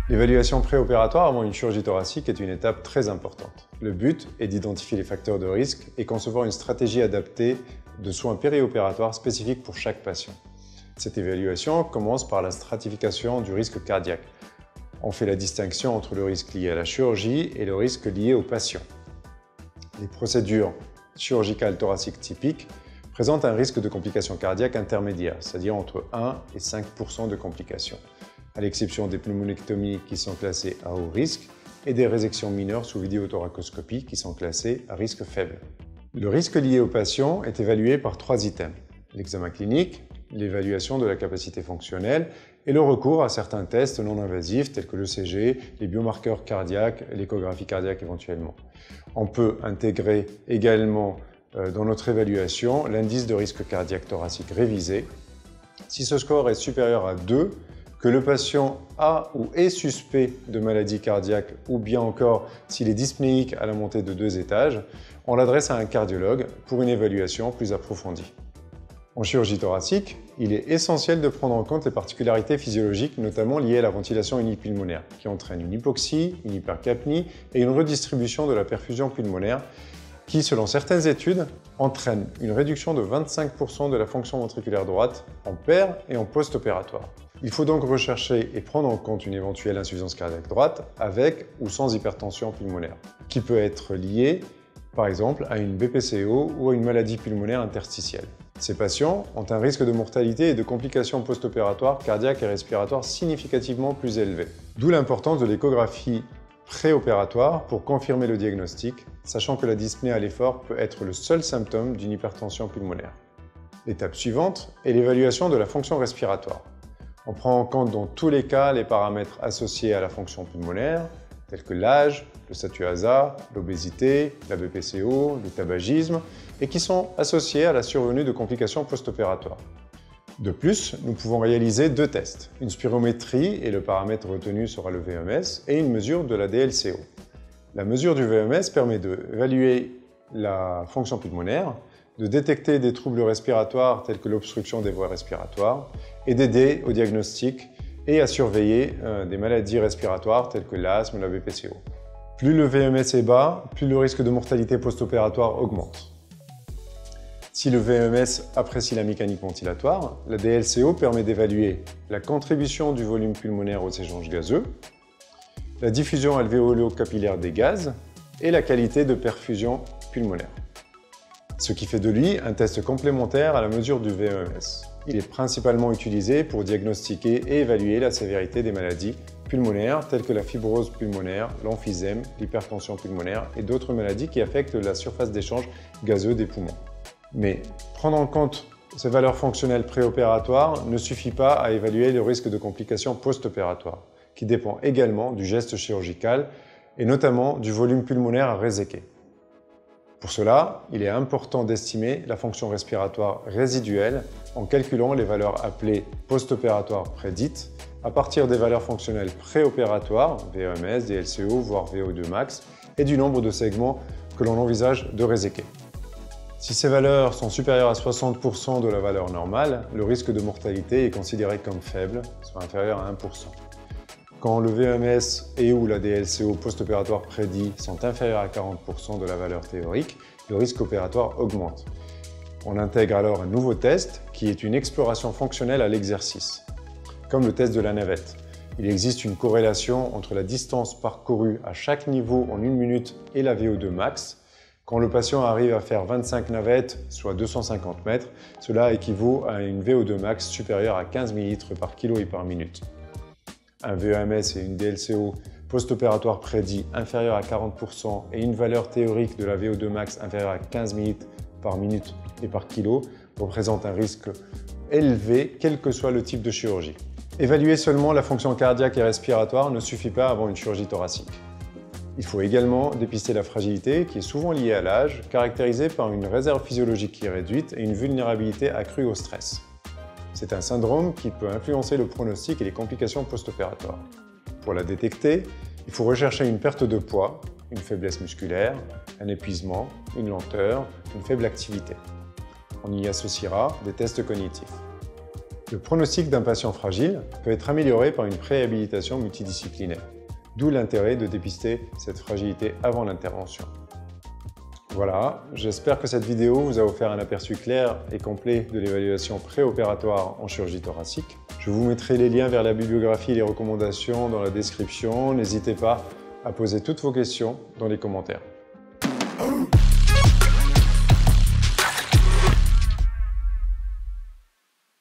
L'évaluation préopératoire avant une chirurgie thoracique est une étape très importante. Le but est d'identifier les facteurs de risque et concevoir une stratégie adaptée de soins périopératoires spécifiques pour chaque patient. Cette évaluation commence par la stratification du risque cardiaque. On fait la distinction entre le risque lié à la chirurgie et le risque lié au patient. Les procédures chirurgicales thoraciques typiques présentent un risque de complications cardiaques intermédiaire, c'est-à-dire entre 1 et 5% de complications, à l'exception des pneumonectomies qui sont classées à haut risque et des résections mineures sous vidéothoracoscopie qui sont classées à risque faible. Le risque lié au patient est évalué par 3 items: l'examen clinique, l'évaluation de la capacité fonctionnelle et le recours à certains tests non invasifs tels que l'ECG, les biomarqueurs cardiaques, l'échographie cardiaque éventuellement. On peut intégrer également dans notre évaluation l'indice de risque cardiaque thoracique révisé. Si ce score est supérieur à 2, que le patient a ou est suspect de maladie cardiaque ou bien encore s'il est dyspnéique à la montée de 2 étages, on l'adresse à un cardiologue pour une évaluation plus approfondie. En chirurgie thoracique, il est essentiel de prendre en compte les particularités physiologiques, notamment liées à la ventilation unipulmonaire, qui entraîne une hypoxie, une hypercapnie et une redistribution de la perfusion pulmonaire, qui, selon certaines études, entraîne une réduction de 25% de la fonction ventriculaire droite en per- et en post-opératoire. Il faut donc rechercher et prendre en compte une éventuelle insuffisance cardiaque droite avec ou sans hypertension pulmonaire, qui peut être liée, par exemple, à une BPCO ou à une maladie pulmonaire interstitielle. Ces patients ont un risque de mortalité et de complications post-opératoires cardiaques et respiratoires significativement plus élevé. D'où l'importance de l'échographie préopératoire pour confirmer le diagnostic, sachant que la dyspnée à l'effort peut être le seul symptôme d'une hypertension pulmonaire. L'étape suivante est l'évaluation de la fonction respiratoire. On prend en compte dans tous les cas les paramètres associés à la fonction pulmonaire, tels que l'âge, le statut ASA, l'obésité, la BPCO, le tabagisme, et qui sont associés à la survenue de complications post-opératoires. De plus, nous pouvons réaliser 2 tests, une spirométrie et le paramètre retenu sera le VMS, et une mesure de la DLCO. La mesure du VMS permet d'évaluer la fonction pulmonaire, de détecter des troubles respiratoires tels que l'obstruction des voies respiratoires et d'aider au diagnostic et à surveiller des maladies respiratoires telles que l'asthme ou la BPCO. Plus le VMS est bas, plus le risque de mortalité post-opératoire augmente. Si le VMS apprécie la mécanique ventilatoire, la DLCO permet d'évaluer la contribution du volume pulmonaire aux échanges gazeux, la diffusion alvéolo-capillaire des gaz et la qualité de perfusion pulmonaire. Ce qui fait de lui un test complémentaire à la mesure du VMS. Il est principalement utilisé pour diagnostiquer et évaluer la sévérité des maladies pulmonaires telles que la fibrose pulmonaire, l'emphysème, l'hypertension pulmonaire et d'autres maladies qui affectent la surface d'échange gazeux des poumons. Mais prendre en compte ces valeurs fonctionnelles préopératoires ne suffit pas à évaluer le risque de complications post-opératoires, qui dépend également du geste chirurgical et notamment du volume pulmonaire à réséquer. Pour cela, il est important d'estimer la fonction respiratoire résiduelle en calculant les valeurs appelées post-opératoires prédites à partir des valeurs fonctionnelles préopératoires, VMS, DLCO, voire VO2 max, et du nombre de segments que l'on envisage de réséquer. Si ces valeurs sont supérieures à 60% de la valeur normale, le risque de mortalité est considéré comme faible, soit inférieur à 1%. Quand le VMS et ou la DLCO post-opératoire prédit sont inférieurs à 40% de la valeur théorique, le risque opératoire augmente. On intègre alors un nouveau test qui est une exploration fonctionnelle à l'exercice, comme le test de la navette. Il existe une corrélation entre la distance parcourue à chaque niveau en 1 minute et la VO2 max. Quand le patient arrive à faire 25 navettes, soit 250 mètres, cela équivaut à une VO2 max supérieure à 15 ml par kilo et par minute. Un VMS et une DLCO post-opératoire prédit inférieur à 40% et une valeur théorique de la VO2 max inférieure à 15 ml par minute et par kilo représentent un risque élevé, quel que soit le type de chirurgie. Évaluer seulement la fonction cardiaque et respiratoire ne suffit pas avant une chirurgie thoracique. Il faut également dépister la fragilité qui est souvent liée à l'âge, caractérisée par une réserve physiologique qui est réduite et une vulnérabilité accrue au stress. C'est un syndrome qui peut influencer le pronostic et les complications post-opératoires. Pour la détecter, il faut rechercher une perte de poids, une faiblesse musculaire, un épuisement, une lenteur, une faible activité. On y associera des tests cognitifs. Le pronostic d'un patient fragile peut être amélioré par une préhabilitation multidisciplinaire, d'où l'intérêt de dépister cette fragilité avant l'intervention. Voilà, j'espère que cette vidéo vous a offert un aperçu clair et complet de l'évaluation préopératoire en chirurgie thoracique. Je vous mettrai les liens vers la bibliographie et les recommandations dans la description. N'hésitez pas à poser toutes vos questions dans les commentaires.